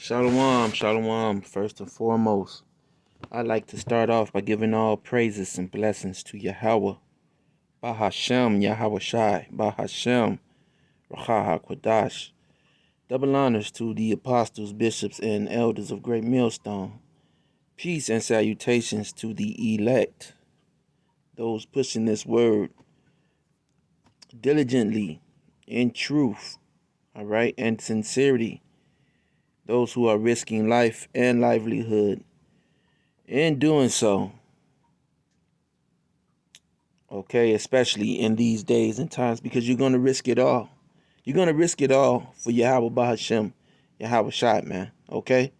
Shalom, shalom. First and foremost, I'd like to start off by giving all praises and blessings to Yahweh, Bahashem, Yahweh Shai, Bahashem, Raha HaKodash. Double honors to the apostles, bishops, and elders of Great Millstone. Peace and salutations to the elect, those pushing this word diligently, in truth, all right, and sincerity. Those who are risking life and livelihood in doing so, okay, especially in these days and times, because you're going to risk it all. You're going to risk it all for Yahweh Bahashem, Yahweh Shai, man, okay?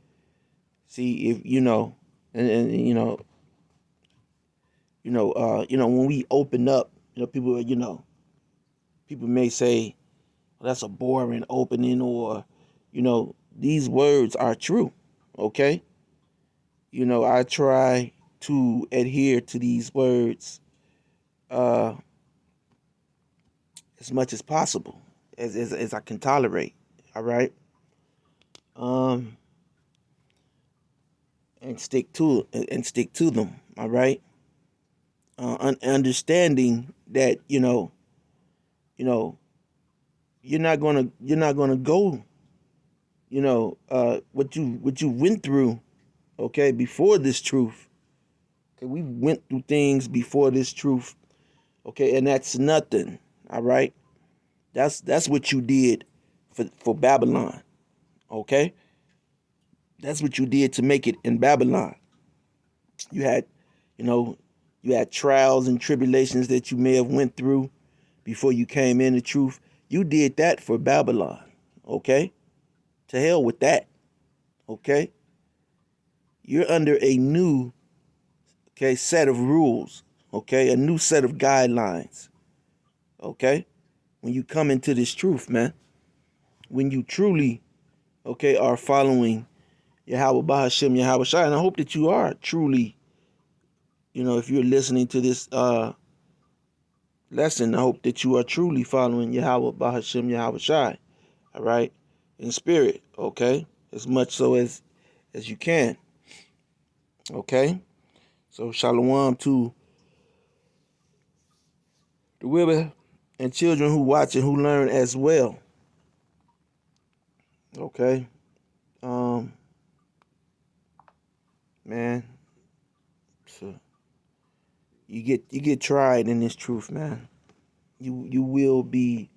See, if you know, and when we open up, people may say, well, that's a boring opening, or, these words are true, okay? I try to adhere to these words as much as possible, as I can tolerate, all right? And stick to them, all right? Understanding that you're not gonna go, what you went through, okay, before this truth. Okay, we went through things before this truth, okay, and that's nothing, all right? That's what you did for Babylon, okay? That's what you did to make it in Babylon. You had, you had trials and tribulations that you may have went through before you came in the truth. You did that for Babylon, okay? To hell with that, okay? You're under a new, set of rules, okay? A new set of guidelines, okay? When you come into this truth, man, when you truly, are following Yahweh Bahashem, Yahweh Shai, and I hope that you are truly, if you're listening to this lesson, I hope that you are truly following Yahweh Bahashem, Yahweh Shai, all right, in spirit, okay, as much so as you can, okay. So shalom to the women and children who watch and who learn as well, okay. Man, so you get tried in this truth, man. You will be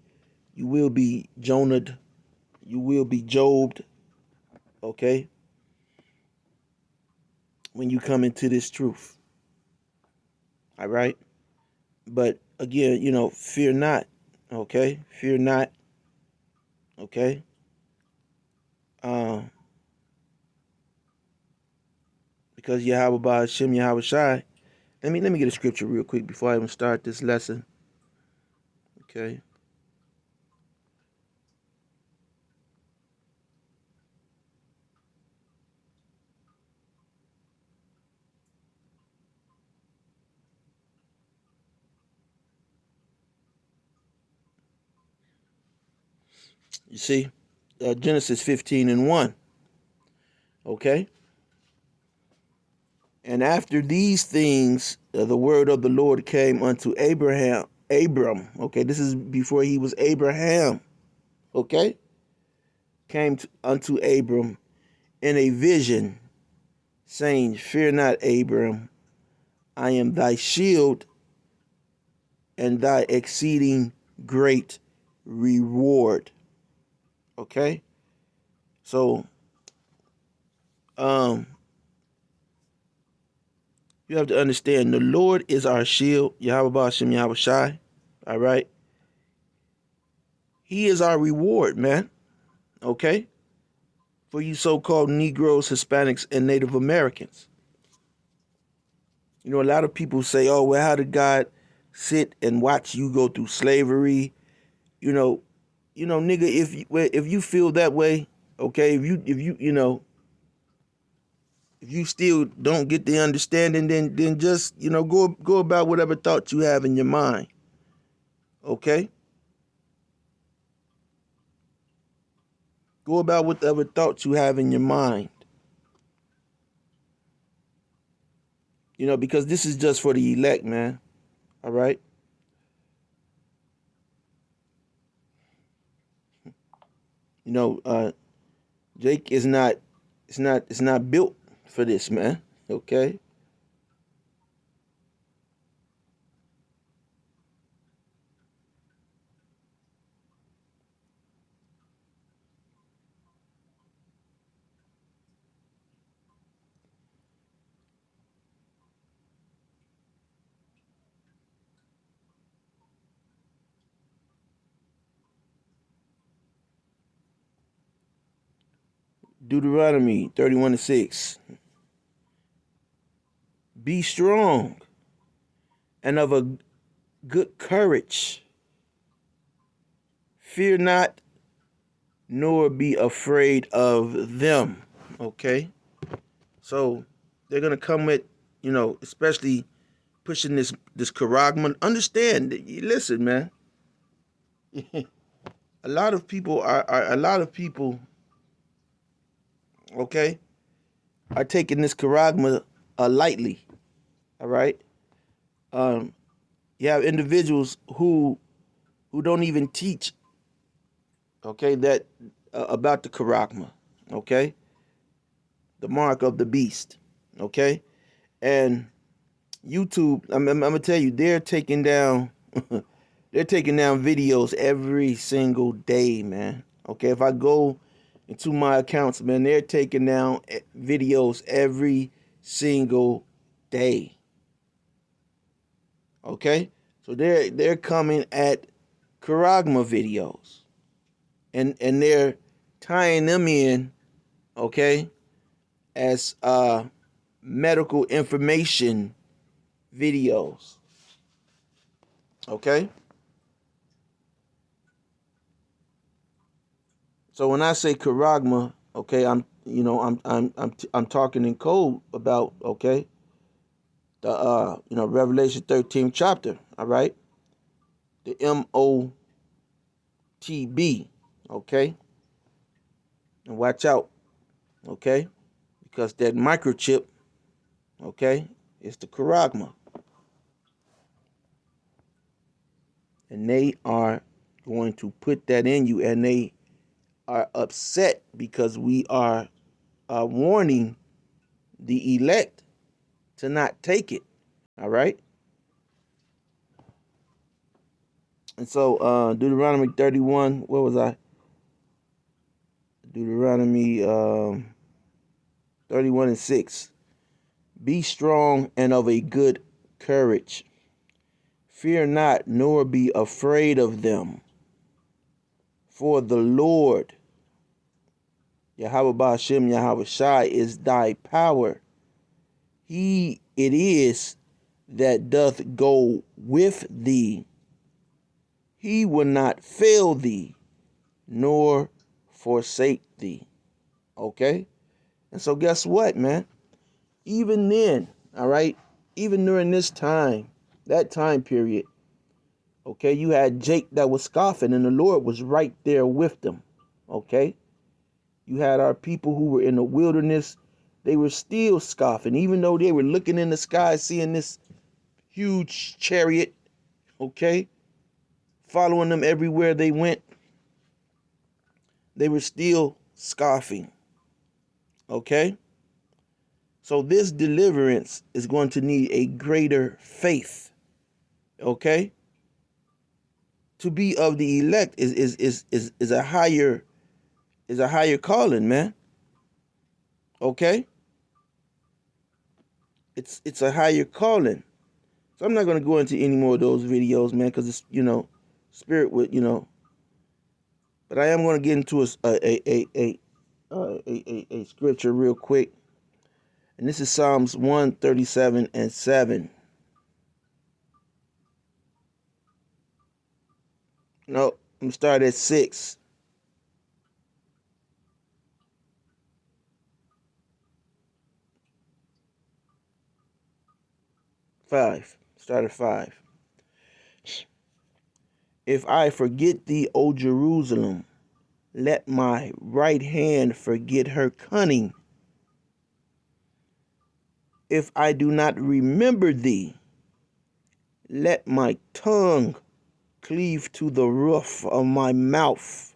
Jonah'd, you will be Job'd, okay, when you come into this truth. All right? But again, fear not, okay? Fear not, okay? Because Yahweh Ba'Hashem, Yahweh Shai. Let me get a scripture real quick before I even start this lesson. Okay. You see, Genesis 15:1. Okay. And after these things, the word of the Lord came unto Abram. Okay, this is before he was Abraham. Okay, unto Abram in a vision, saying, "Fear not, Abram. I am thy shield and thy exceeding great reward." Okay, so you have to understand the Lord is our shield, Yahweh Ba'Shem Yahweh Shai. All right, He is our reward, man. Okay, for you so-called Negroes, Hispanics, and Native Americans. A lot of people say, "Oh, well, how did God sit and watch you go through slavery?" Nigga, if you feel that way, okay, if you still don't get the understanding, then just go about whatever thoughts you have in your mind, okay. Go about whatever thoughts you have in your mind. Because this is just for the elect, man. All right? Jake is not, it's not built for this, man. Okay? Deuteronomy 31:6. Be strong and of a good courage. Fear not, nor be afraid of them. Okay? So they're gonna come with, especially pushing this charagma. Understand, listen, man. A lot of people, okay, are taking this charagma lightly. All right. Um, you have individuals who don't even teach, okay, that about the charagma, okay, the mark of the beast, okay, and YouTube. I'm gonna tell you, they're taking down, they're taking down videos every single day, man. Okay, if I go into my accounts, man, they're taking down videos every single day. Okay, so they're coming at charagma videos, and they're tying them in, okay, as medical information videos. Okay, so when I say charagma, okay, I'm talking in code about, okay, the Revelation 13th chapter. All right, the MOTB. Okay, and watch out. Okay, because that microchip, okay, is the charagma, and they are going to put that in you, and they are upset because we are warning the elect to not take it. All right. And so Deuteronomy 31, what was I? Deuteronomy 31:6. Be strong and of a good courage. Fear not, nor be afraid of them. For the Lord, Yahweh Ba'ashem, Yahweh Shai, is thy power. He it is that doth go with thee. He will not fail thee, nor forsake thee. Okay? And so guess what, man? Even then, all right, even during this time, that time period, okay, you had Jake that was scoffing, and the Lord was right there with them. Okay? You had our people who were in the wilderness. They were still scoffing, even though they were looking in the sky, seeing this huge chariot, okay, following them everywhere they went. They were still scoffing. Okay? So this deliverance is going to need a greater faith. Okay? To be of the elect is a higher calling, man. Okay? It's a higher calling. So I'm not gonna go into any more of those videos, man, because it's spirit would but I am gonna get into a scripture real quick. And this is Psalms 137:7. No, I'm gonna start at 6. 5. Start at 5. If I forget thee, O Jerusalem, let my right hand forget her cunning. If I do not remember thee, let my tongue cleave to the roof of my mouth.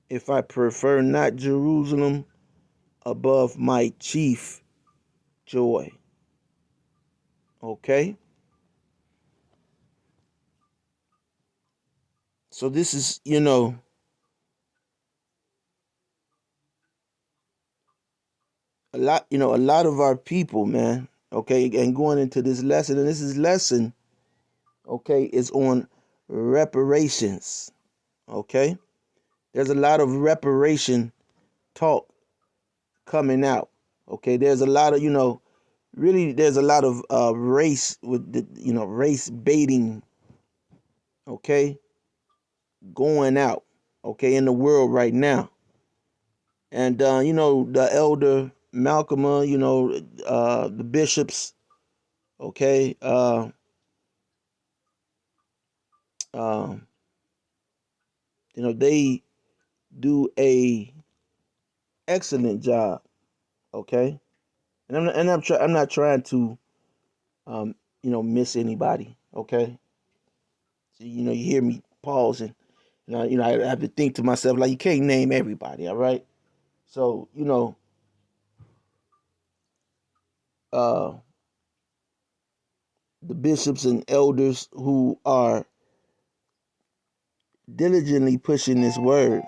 If I prefer not Jerusalem above my chief joy. Okay? So this is, a lot of our people, man, okay, and going into this lesson, and this is lesson, okay, is on reparations. Okay? There's a lot of reparation talk coming out. Okay, there's a lot of, really there's a lot of race with the, race baiting, okay, going out, okay, in the world right now. And the elder Malcolm, the bishops, okay, um, they do a excellent job, okay. And I'm not trying to miss anybody, okay. So, you hear me pause, and I have to think to myself, like, you can't name everybody, all right. So uh the bishops and elders who are diligently pushing this word.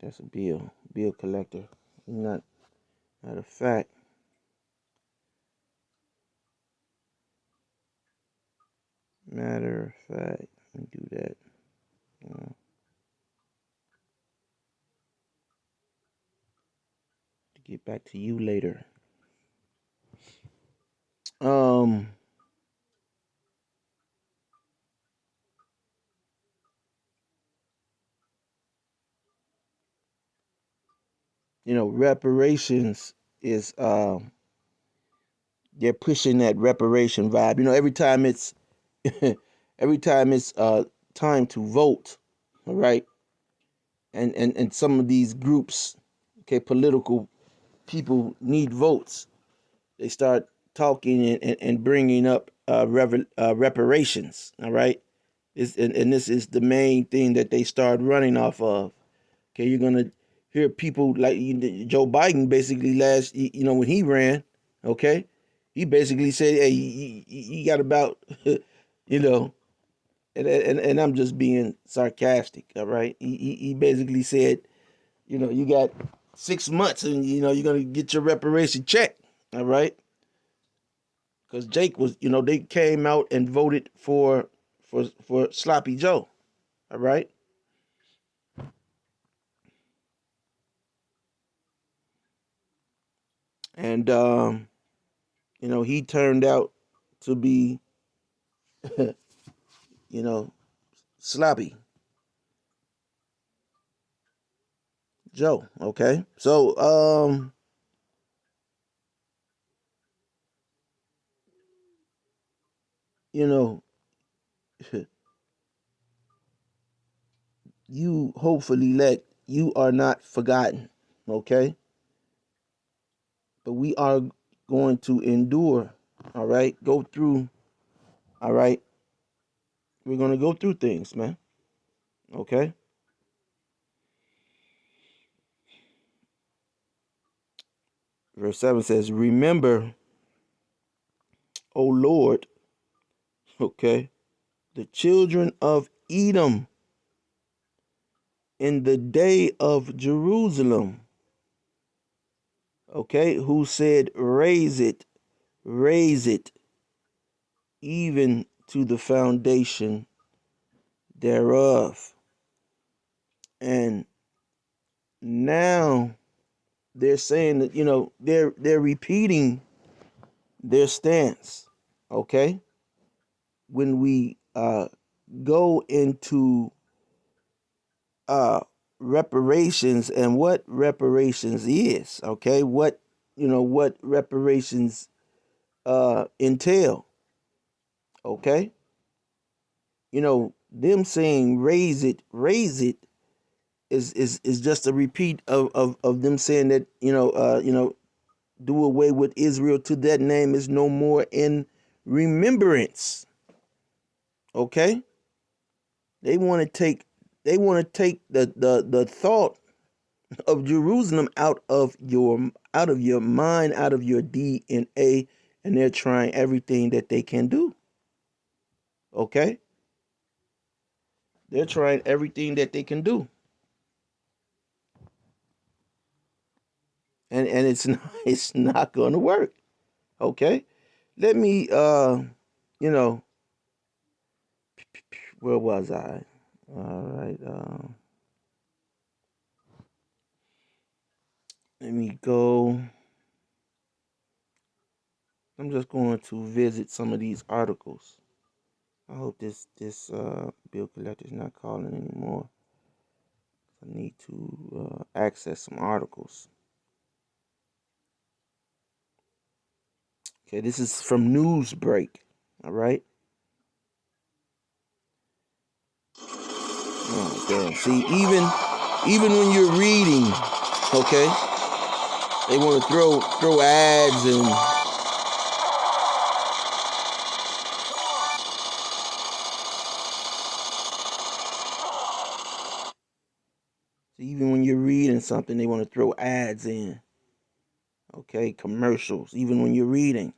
That's a bill collector. Not Matter of fact, let me do that. To get back to you later. Um, reparations is they're pushing that reparation vibe. Every time it's every time it's time to vote, all right, and some of these groups, okay, political people need votes. They start talking and bringing up reparations, all right. And this is the main thing that they start running off of. Okay, you're gonna hear people like Joe Biden basically when he ran. Okay, he basically said, "Hey, he got about, you know," and I'm just being sarcastic. All right, he basically said, you got 6 months, and you're gonna get your reparation check. All right, because Jake was, they came out and voted for Sloppy Joe. All right, and he turned out to be, you know, Sloppy Joe. Okay, so you know, you hopefully let you are not forgotten. Okay, but we are going to endure. All right, go through. All right, we're gonna go through things, man. Okay, verse 7 says, "Remember, O Lord, okay, the children of Edom in the day of Jerusalem, okay, who said, raise it, even to the foundation thereof." And now they're saying that, they're repeating their stance, okay? When we go into uh reparations and what reparations is, okay? What, what reparations entail. Okay, them saying raise it is just a repeat of them saying that do away with Israel to that name is no more in remembrance. Okay, they want to take the thought of Jerusalem out of your mind, out of your DNA, and they're trying everything that they can do. Okay, they're trying everything that they can do, and it's not it's not going to work. Okay, let me you know where was I? All right, let me go. I'm just going to visit some of these articles. I hope this bill collector is not calling anymore. I need to access some articles. Okay, this is from Newsbreak. All right. Oh, damn. See, even when you're reading, okay, they want to throw ads and even when you're reading something, they want to throw ads in. Okay, commercials. Even when you're reading,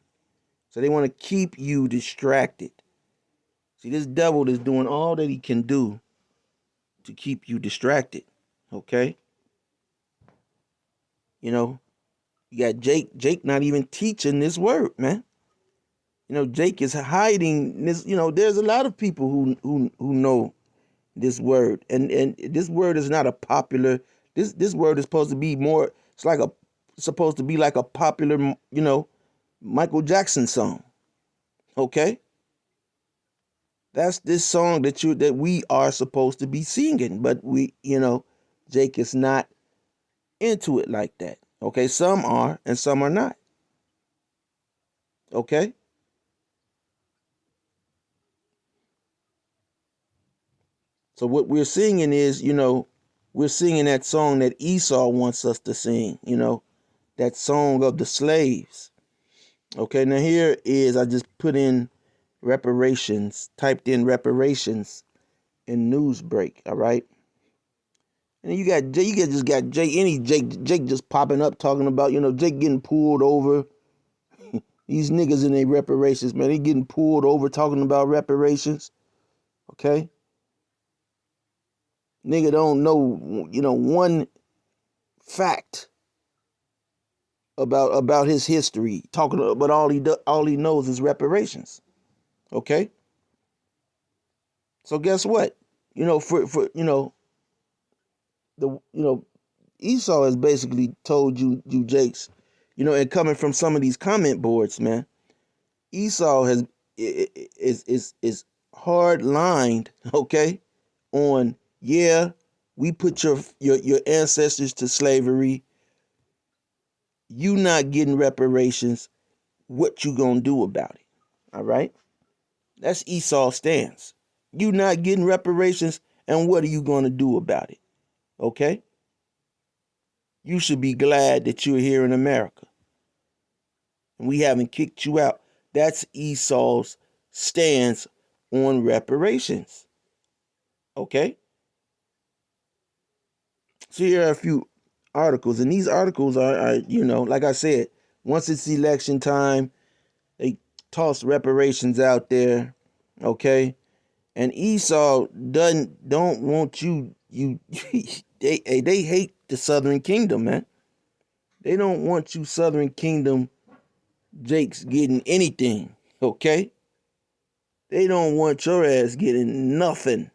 so they want to keep you distracted. See, this devil is doing all that he can do to keep you distracted. Okay, you know, you got Jake not even teaching this word, man. Jake is hiding this. There's a lot of people who know this word, and this word is not a popular. This word is supposed to be more. Supposed to be like a popular, Michael Jackson song. Okay, that's this song that we are supposed to be singing, but Jake is not into it like that. Okay, some are and some are not. Okay, so what we're singing is, we're singing that song that Esau wants us to sing. That song of the slaves. Okay, now here is, I just put in reparations, typed in reparations in Newsbreak. All right, and you got Jay, just got Jay, any Jake just popping up talking about Jake getting pulled over. These niggas in their reparations, man, they getting pulled over talking about reparations. Okay, nigga don't know one fact about his history, talking about all he knows is reparations. Okay, so guess what? For the Esau has basically told you Jakes, and coming from some of these comment boards, man, Esau is hard lined, okay, on, yeah, we put your ancestors to slavery, you not getting reparations, what you gonna do about it? All right, that's Esau's stance. You not getting reparations, and what are you gonna do about it? Okay, you should be glad that you're here in America and we haven't kicked you out. That's Esau's stance on reparations. Okay, so here are a few articles, and these articles are like I said, once it's election time, they toss reparations out there. Okay, and Esau don't want you they hate the Southern Kingdom, man. They don't want you Southern Kingdom Jakes getting anything. Okay, they don't want your ass getting nothing,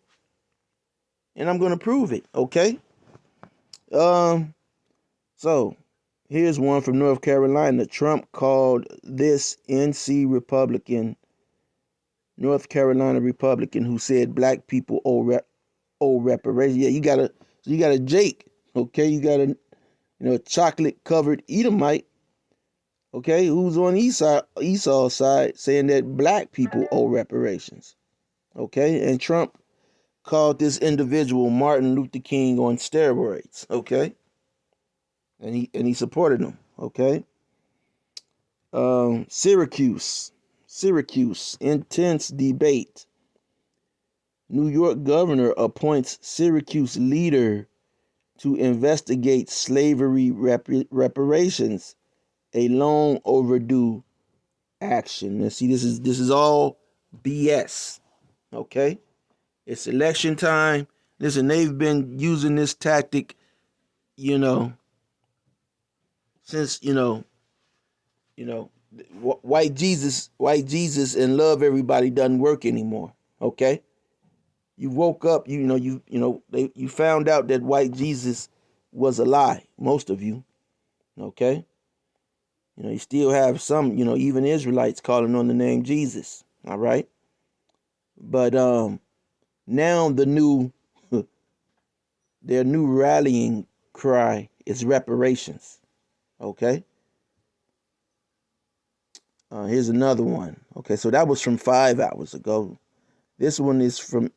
and I'm gonna prove it. Okay, um, so here's one from North Carolina. Trump called this NC Republican, North Carolina Republican, who said black people owe reparations. Yeah, you got a Jake. Okay, you got a chocolate covered Edomite Okay, who's on Esau's side saying that black people owe reparations. Okay, and Trump called this individual Martin Luther King on steroids. Okay, and he supported him. Okay, Syracuse, intense debate. New York governor appoints Syracuse leader to investigate slavery reparations, a long overdue action. Now, see, this is all BS. Okay, it's election time. Listen, they've been using this tactic, you know, since white Jesus, and love everybody doesn't work anymore. Okay, you woke up, you found out that white Jesus was a lie. Most of you, okay. You still have some, even Israelites calling on the name Jesus. All right. But now their new rallying cry is reparations. Okay. Here's another one. Okay, so that was from 5 hours ago. This one is from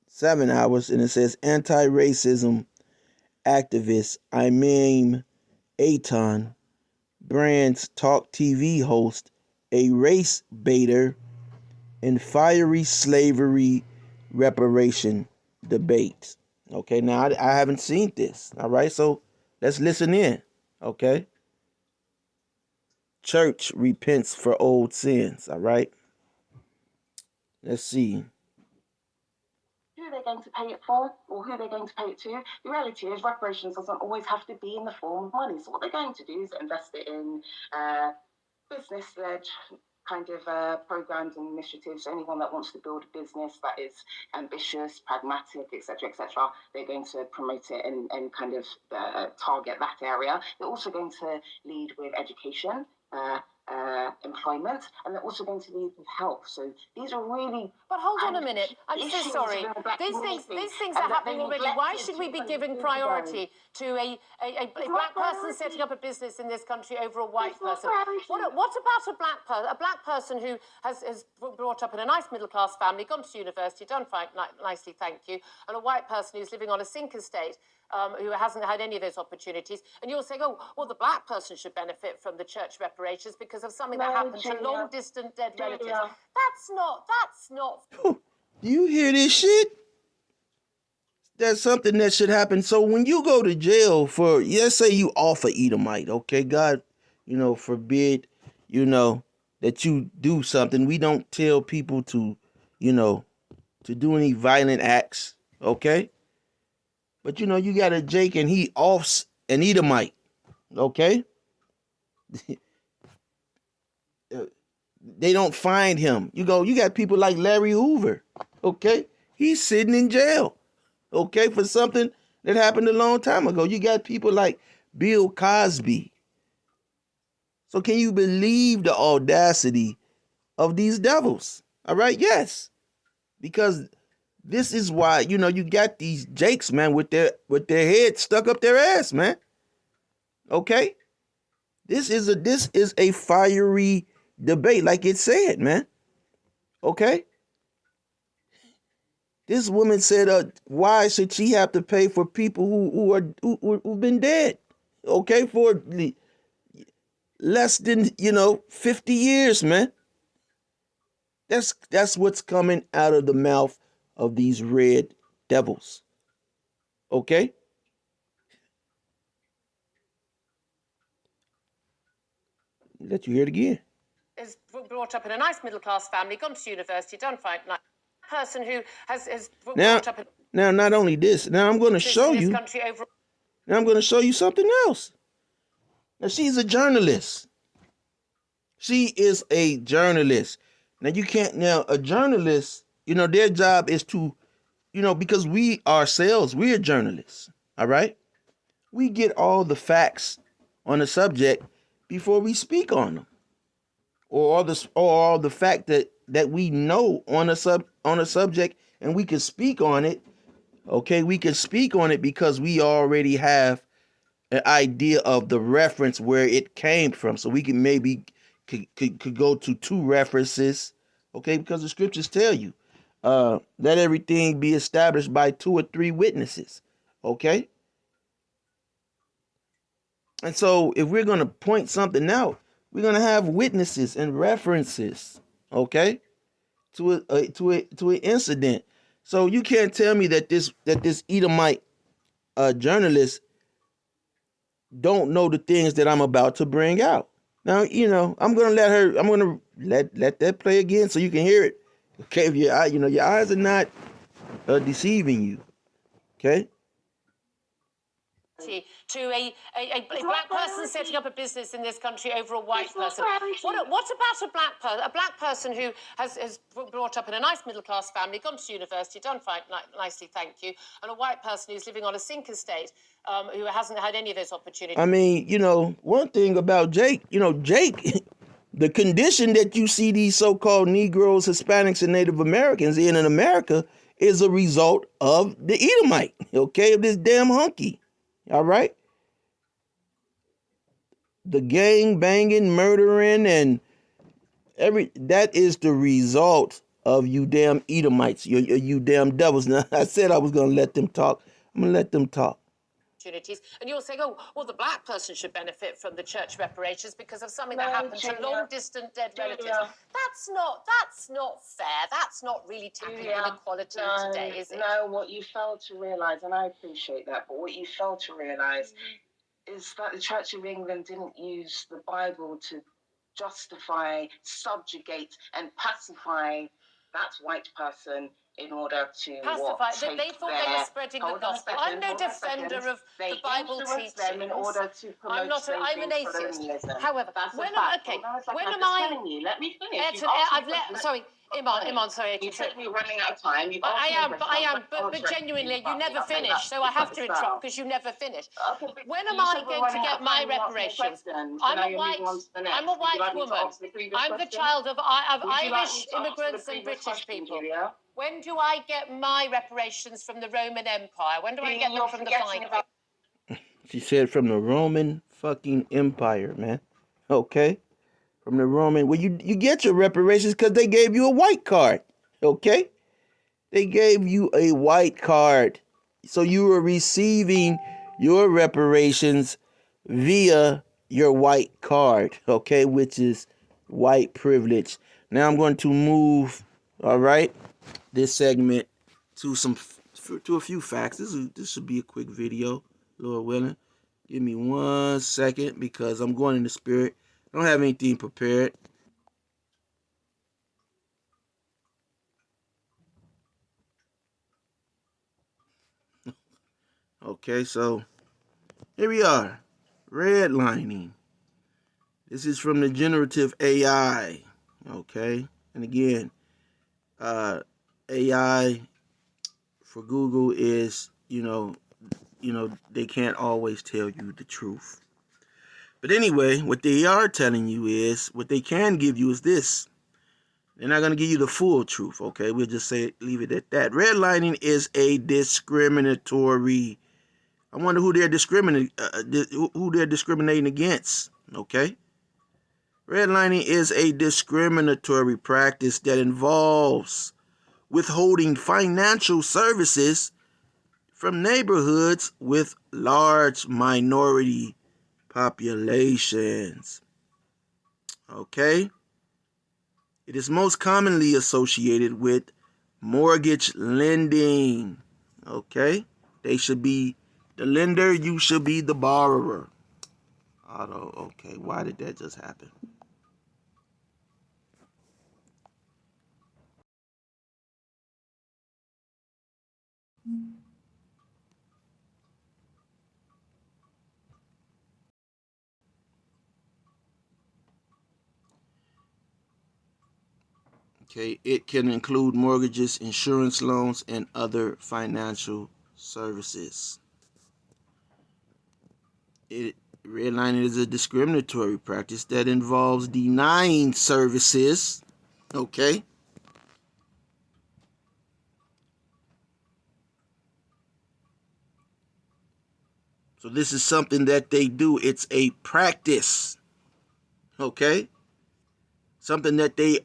7 hours, and it says anti-racism activist Imam Aton brands talk TV host a race baiter in fiery slavery reparation debate. Okay, now I haven't seen this. All right, so let's listen in. Okay, church repents for old sins. All right, let's see. Who they're going to pay it for, or who they're going to pay it to. The reality is reparations doesn't always have to be in the form of money. So what they're going to do is invest it in business-led kind of programs and initiatives. Anyone that wants to build a business that is ambitious, pragmatic, etc., they're going to promote it and kind of target that area. They're also going to lead with education, employment, and they're also going to lead with health. So these are really. But hold on a minute. I'm so sorry. These things are happening already. Why should we be giving priority to a black person setting up a business in this country over a white person? What about a black person who has brought up in a nice middle class family, gone to university, done fine, nicely, thank you, and a white person who's living on a sink estate? Who hasn't had any of those opportunities, and you're saying, oh, well, the black person should benefit from the church reparations because of something that happened to long distant dead relatives. That's not. Do you hear this shit? That's something that should happen. So when you go to jail for, let's say you off a Edomite, okay, God, forbid, that you do something. We don't tell people to do any violent acts, okay? But you got a Jake and he offs an Edomite, okay? They don't find him. You got people like Larry Hoover, okay? He's sitting in jail, okay, for something that happened a long time ago. You got people like Bill Cosby. So can you believe the audacity of these devils? All right, yes. Because this is why, you got these Jakes, man, with their heads stuck up their ass, man. Okay? This is a fiery debate, like it said, man. Okay? This woman said, why should she have to pay for people who've been dead? Okay, for less than 50 years, man. That's what's coming out of the mouth of these red devils. Okay? Let you hear it again. Is brought up in a nice middle class family, gone to university, done fine. Person who has brought up. Now, not only this. Now I'm going to show you. Now I'm going to show you something else. Now she's a journalist. She is a journalist. Now you can't. Now a journalist, their job is to, because we ourselves, we're journalists. All right. We get all the facts on a subject before we speak on them, or all the fact that we know on a subject, and we can speak on it. Okay, we can speak on it because we already have an idea of the reference where it came from, so we can maybe could go to two references, okay? Because the scriptures tell you, let everything be established by 2 or 3 witnesses, okay? And so if we're gonna point something out, we're gonna have witnesses and references, okay, to an incident. So you can't tell me that this Edomite journalist don't know the things that I'm about to bring out. Now, I'm gonna let that play again so you can hear it. Okay, if your eyes are not deceiving you. Okay. To a black person setting up a business in this country over a white person. What about a black person who has brought up in a nice middle class family, gone to university, done fine, nicely, thank you, and a white person who's living on a sink estate who hasn't had any of those opportunities? I mean, one thing about Jake, Jake, the condition that you see these so-called Negroes, Hispanics, and Native Americans in America is a result of the Edomite, okay, of this damn hunky. All right. The gang banging, murdering, and that is the result of you damn Edomites, you damn devils. Now, I said I was going to let them talk. I'm going to let them talk. And you're saying, oh, well, the black person should benefit from the church reparations because of something that happened to long-distant dead relatives. That's not fair. That's not really tackling inequality today, is it? No, what you fail to realise, and I appreciate that, but what you fail to realise is that the Church of England didn't use the Bible to justify, subjugate, and pacify that white person in order to pacify. They thought they were spreading the gospel. I'm no defender of the Bible teachings. Them in order to promote I'm an atheist. colonialism. However, when am I? Let me finish. Sorry, Iman, sorry. You took me running out of time. I am, but genuinely, you never finish, so I have to interrupt because you never finish. When am I going to get my reparations? I'm a white woman. I'm the child of Irish immigrants and British people. When do I get my reparations from the Roman Empire? When do I get them from the Vikings? She said from the Roman fucking Empire, man. Okay? From the Roman. Well, you get your reparations because they gave you a white card. Okay? They gave you a white card. So you were receiving your reparations via your white card. Okay? Which is white privilege. Now I'm going to move, all right, this segment to a few facts. This should be a quick video, Lord willing. Give me 1 second because I'm going in the spirit. I don't have anything prepared. Okay, so here we are. Redlining. This is from the generative AI. Okay, and again, AI for Google is, they can't always tell you the truth. But anyway, what they are telling you is, what they can give you is this. They're not going to give you the full truth, okay? We'll just leave it at that. Redlining is a discriminatory. I wonder who they're discriminating against, okay? Redlining is a discriminatory practice that involves withholding financial services from neighborhoods with large minority populations. Okay? It is most commonly associated with mortgage lending. Okay? They should be the lender, you should be the borrower. Okay, why did that just happen? Okay, it can include mortgages, insurance loans, and other financial services. Redlining is a discriminatory practice that involves denying services, okay, So this is something that they do. It's a practice, okay? Something that they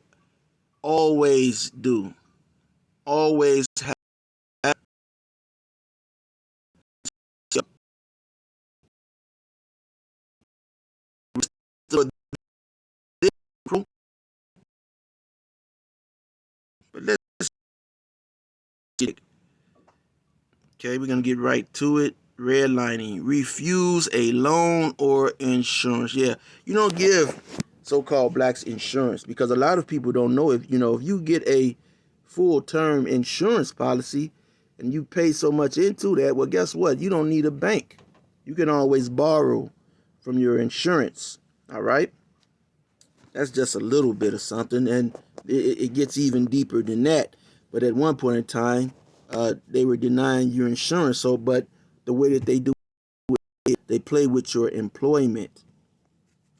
always do. Always have. So but let's okay, we're gonna get right to it. Redlining. Refuse a loan or insurance. Yeah, you don't give so-called blacks insurance because a lot of people don't know if you get a full-term insurance policy and you pay so much into that, well, guess what? You don't need a bank. You can always borrow from your insurance. All right. That's just a little bit of something, and it gets even deeper than that. But at one point in time, they were denying your insurance. So, but the way that they do it, they play with your employment.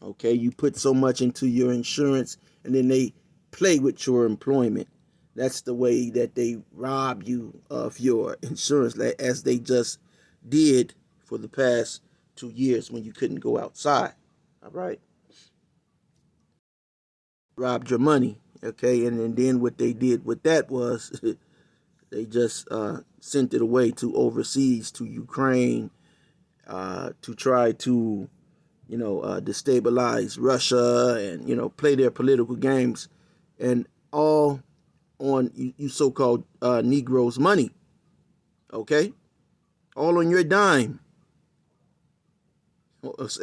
Okay, you put so much into your insurance, and then they play with your employment. That's the way that they rob you of your insurance, as they just did for the past 2 years when you couldn't go outside. All right. Robbed your money, okay, and then what they did with that was they just sent it away to overseas, to Ukraine, to try to destabilize Russia and play their political games, and all on you so-called Negroes' money, okay, all on your dime.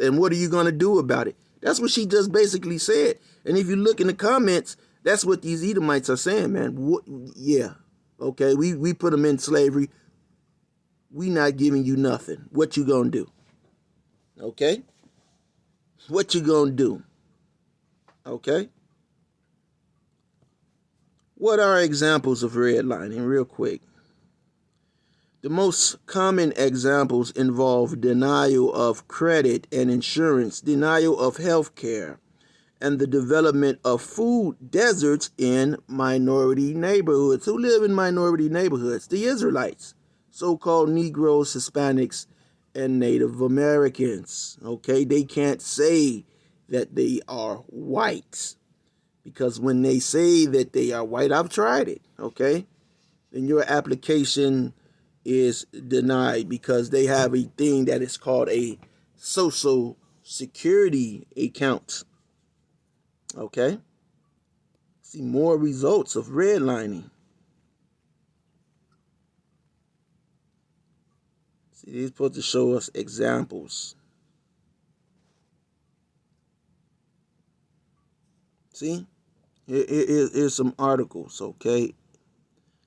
And what are you going to do about it? That's what she just basically said. And if you look in the comments, that's what these Edomites are saying, man. Yeah, okay, we put them in slavery. We not giving you nothing. What you going to do? Okay? What you going to do? Okay? What are examples of redlining, real quick? The most common examples involve denial of credit and insurance, denial of health care, and the development of food deserts in minority neighborhoods. Who live in minority neighborhoods? The Israelites, so-called Negroes, Hispanics, and Native Americans. Okay, they can't say that they are white because when they say that they are white, I've tried it, okay, then your application is denied because they have a thing that is called a social security account. Okay. See more results of redlining. See, they're supposed to show us examples. See, here's some articles. Okay.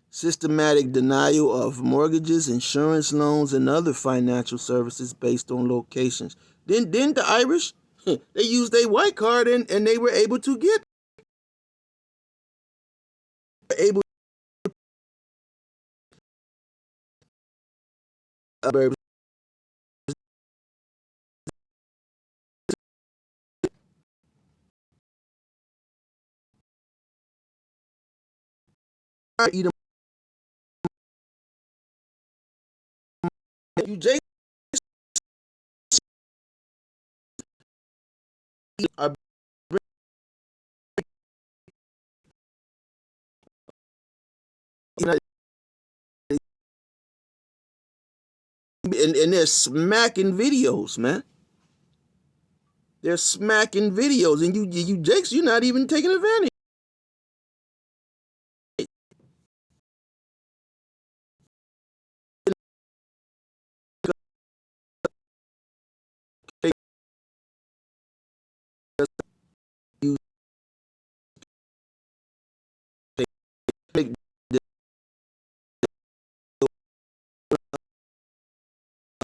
Systematic denial of mortgages, insurance loans, and other financial services based on locations. Then the Irish, they used a white card and they were able to get able you Jason are and they're smacking videos, man. They're smacking videos, and you Jakes, you're not even taking advantage. You take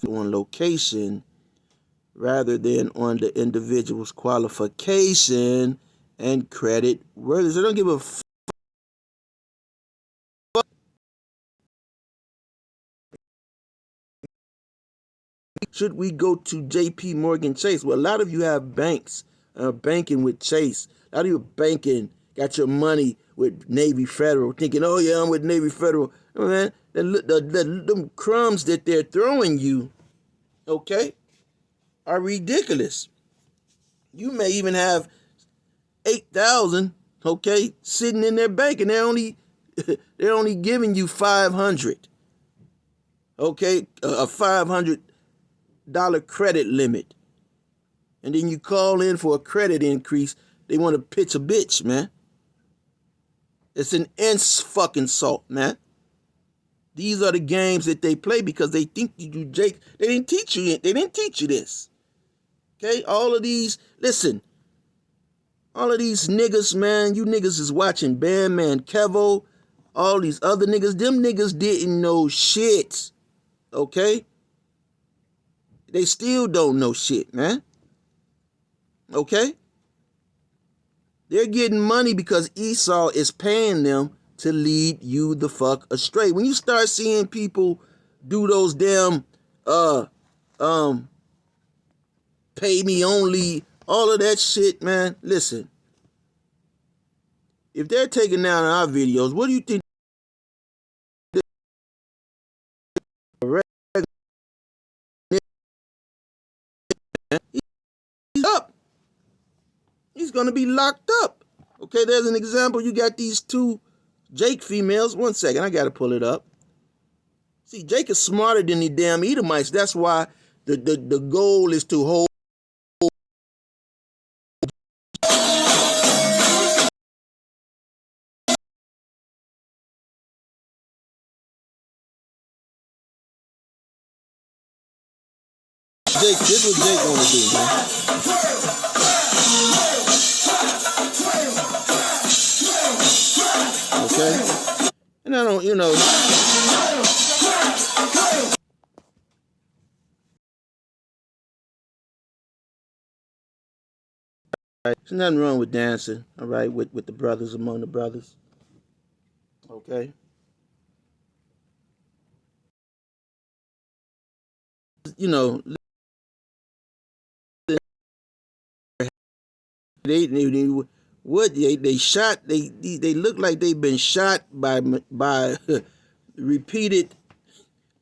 on location rather than on the individual's qualification and credit worthiness. They don't give a fuck. Should we go to J.P. Morgan Chase? Well, a lot of you have banks banking with Chase. A lot of you banking, got your money with Navy Federal, thinking, oh yeah, I'm with Navy Federal. Oh, man, the crumbs that they're throwing you, okay, are ridiculous. You may even have 8,000, okay, sitting in their bank, and they're only giving you 500, okay, a $500 credit limit, and then you call in for a credit increase. They want to pitch a bitch, man. It's an fucking salt, man. These are the games that they play because they think you do, Jake. They didn't teach you. They didn't teach you this. Okay, all of these. Listen, all of these niggas, man. You niggas is watching Bandman Kevo. All these other niggas. Them niggas didn't know shit. Okay, they still don't know shit, man. Okay, they're getting money because Esau is paying them to lead you the fuck astray. When you start seeing people do those damn pay me only, all of that shit, man, listen. If they're taking down our videos, what do you think? He's up. He's gonna be locked up. Okay, there's an example. You got these two Jake females. One second, I gotta pull it up. See, Jake is smarter than the damn Edomites. That's why the goal is to hold. Jake, this is what Jake want to do, man. Okay? And I don't, there's nothing wrong with dancing, all right, with the brothers, among the brothers. Okay? You know, they shot, they look like they've been shot by repeated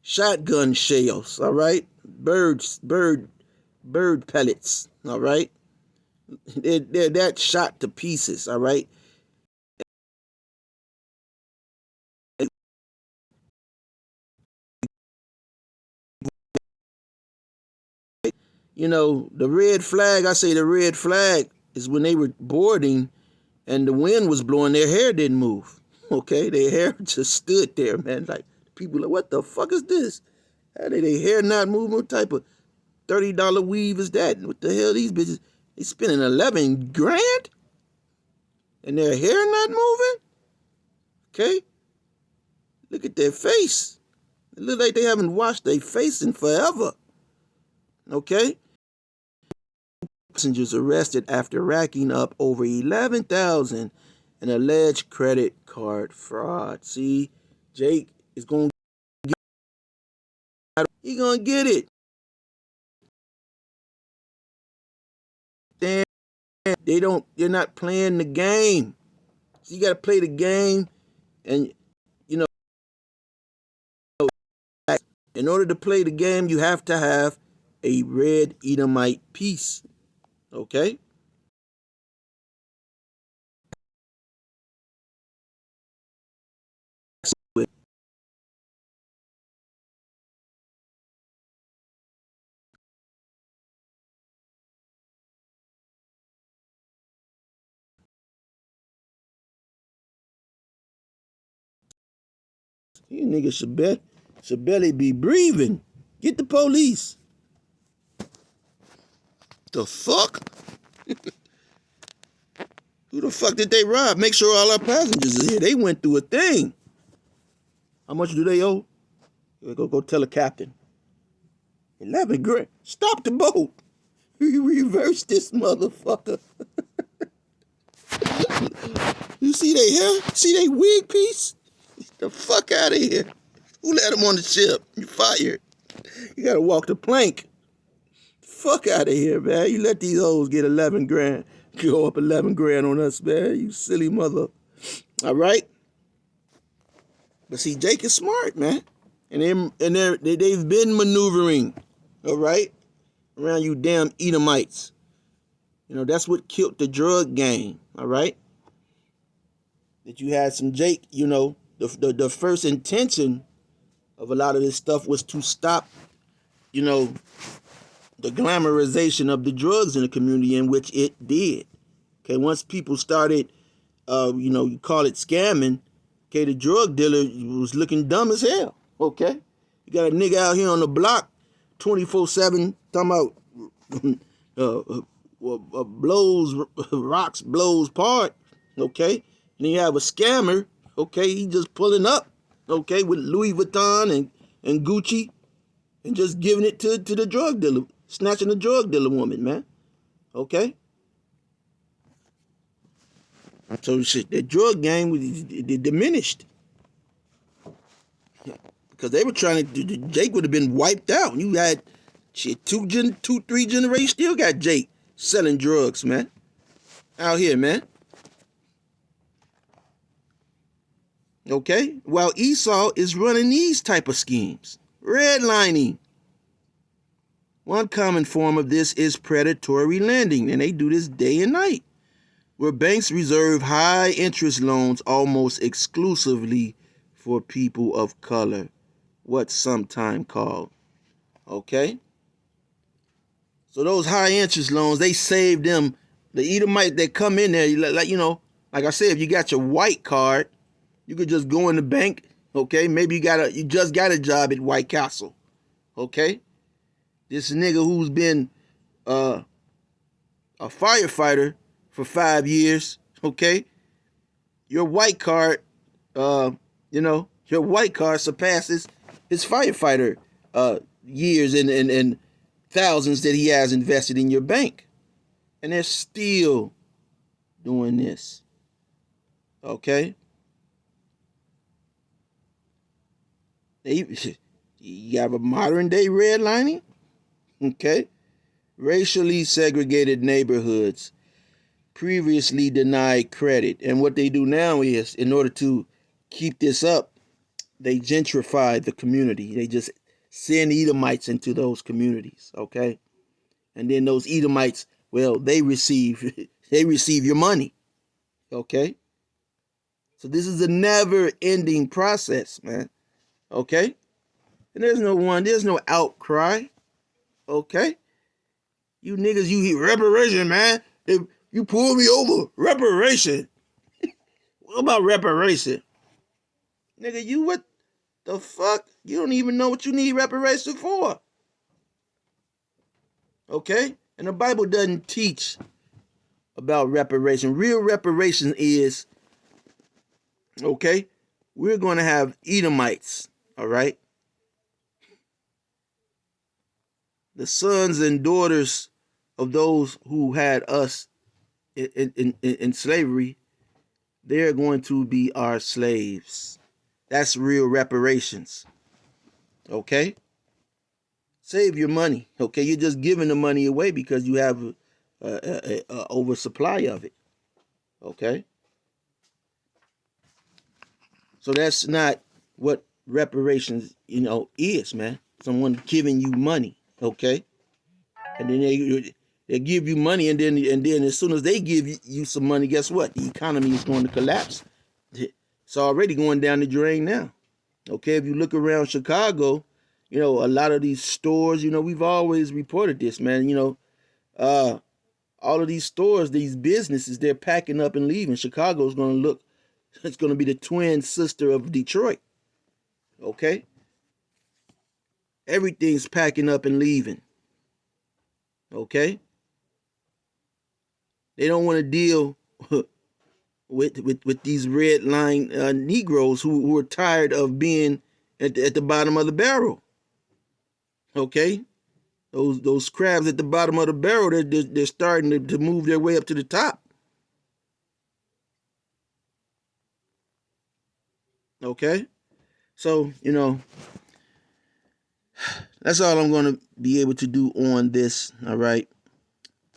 shotgun shells, all right? Bird pellets, all right? They're that shot to pieces, all right? You know, the red flag, I say the red flag is when they were boarding and the wind was blowing, their hair didn't move. Okay, their hair just stood there, man. Like, people like, what the fuck is this? How did their hair not move? What type of $30 weave is that? What the hell, these bitches, they spending 11 grand? And their hair not moving? Okay? Look at their face. It look like they haven't washed their face in forever. Okay? Passengers arrested after racking up over 11,000 in alleged credit card fraud. See, Jake is going to get it. He's going to get it. Damn, they're not playing the game. So you got to play the game, and you know, in order to play the game, you have to have a red Edomite piece. Okay? You niggas should barely be breathing. Get the police. The fuck? Who the fuck did they rob? Make sure all our passengers are here. They went through a thing. How much do they owe? Go tell the captain. 11 grand. Stop the boat. We reversed this motherfucker. You see they hair? See they wig piece? Get the fuck out of here. Who let them on the ship? You fired. You gotta walk the plank. Fuck out of here, man. You let these hoes get 11 grand. Go up 11 grand on us, man. You silly mother. All right? But see, Jake is smart, man. And they've been maneuvering. All right? Around you damn Edomites. You know, that's what killed the drug game. All right? That you had some Jake, you know, the first intention of a lot of this stuff was to stop, you know, the glamorization of the drugs in the community, in which it did. Okay, once people started, you know, you call it scamming, okay, the drug dealer was looking dumb as hell. Okay, you got a nigga out here on the block 24/7 talking about blows, rocks, blows, part. Okay, and then you have a scammer. Okay, he just pulling up. Okay, with Louis Vuitton and Gucci, and just giving it to the drug dealer, snatching the drug dealer woman, man. Okay, so shit, the drug game was diminished because they were trying to. Jake would have been wiped out. You had shit, three generations still got Jake selling drugs, man, out here, man. Okay, while Esau is running these type of schemes, redlining. One common form of this is predatory lending, and they do this day and night, where banks reserve high interest loans almost exclusively for people of color, what's sometimes called. Okay? So those high interest loans, they save them, the Edomite that come in there, like, you know, like I said, if you got your white card, you could just go in the bank, okay? Maybe you just got a job at White Castle, okay? This nigga who's been a firefighter for 5 years, okay? Your white card, you know, your white card surpasses his firefighter years and thousands that he has invested in your bank. And they're still doing this, okay? You have a modern day redlining, okay? Racially segregated neighborhoods previously denied credit. And what they do now is, in order to keep this up, they gentrify the community. They just send Edomites into those communities, okay? And then those Edomites, well, they receive your money, okay? So this is a never-ending process, man, okay? And there's no outcry, okay? You niggas, you hear reparation, man. If you pull me over, reparation. What about reparation? Nigga, you what the fuck? You don't even know what you need reparation for. Okay? And the Bible doesn't teach about reparation. Real reparation is, okay, we're going to have Edomites, all right? The sons and daughters of those who had us in slavery, they're going to be our slaves. That's real reparations, okay? Save your money, okay? You're just giving the money away because you have a oversupply of it, okay? So that's not what reparations, you know, is, man. Someone giving you money, okay? And then they give you money, and then as soon as they give you some money, guess what? The economy is going to collapse. It's already going down the drain now. Okay, if you look around Chicago, you know, a lot of these stores, you know, we've always reported this, man. You know, all of these stores, these businesses, they're packing up and leaving. Chicago's going to look, it's going to be the twin sister of Detroit. Okay, everything's packing up and leaving. Okay, they don't want to deal with these red line Negroes who are tired of being at the bottom of the barrel. Okay, those crabs at the bottom of the barrel, they're starting to move their way up to the top. Okay, so you know that's all I'm going to be able to do on this. All right,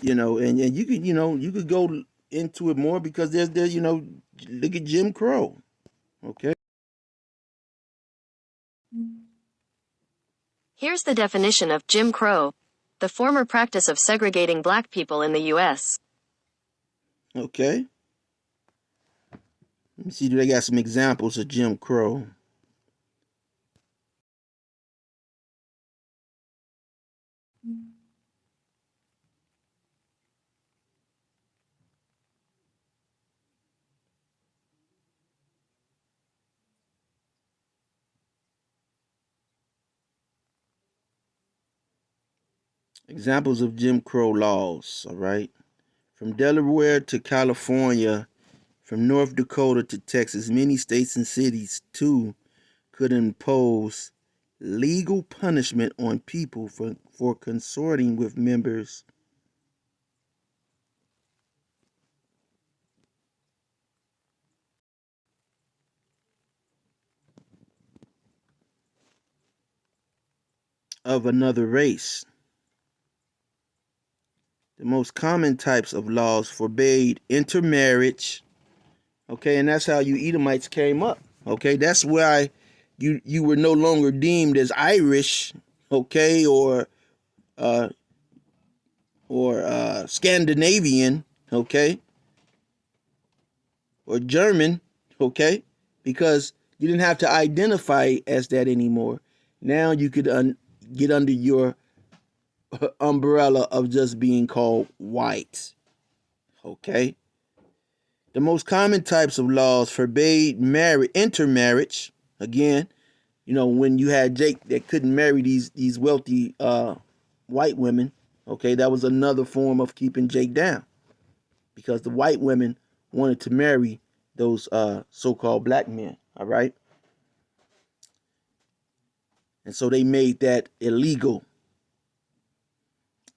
you know, and you could you could go into it more because there's you know, look at Jim Crow. Okay. Here's the definition of Jim Crow: the former practice of segregating black people in the U.S. Okay. Let me see, do they got some examples of Jim Crow? Examples of Jim Crow laws, all right? From Delaware to California, from North Dakota to Texas, many states and cities too could impose legal punishment on people for consorting with members of another race. The most common types of laws forbade intermarriage. Okay, and that's how you Edomites came up. Okay, that's why you were no longer deemed as Irish, okay, uh, or Scandinavian, okay, or German, okay, because you didn't have to identify as that anymore. Now you could get under your umbrella of just being called white, okay. The most common types of laws forbade intermarriage. Again, when you had Jake that couldn't marry these wealthy white women, okay, that was another form of keeping Jake down, because the white women wanted to marry those so-called black men, all right? And so they made that illegal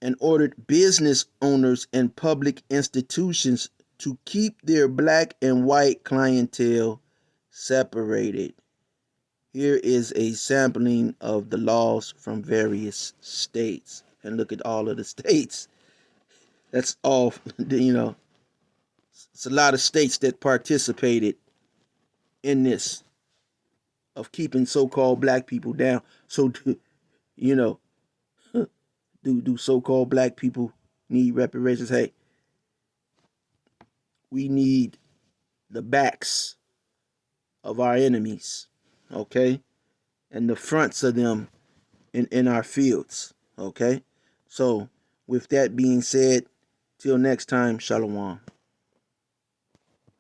and ordered business owners and public institutions to keep their black and white clientele separated. Here is a sampling of the laws from various states. And look at all of the states. That's all, it's a lot of states that participated in this, of keeping so-called black people down. So, you know, do so-called black people need reparations? Hey, we need the backs of our enemies, okay? And the fronts of them in our fields, okay? So, with that being said, till next time, Shalom.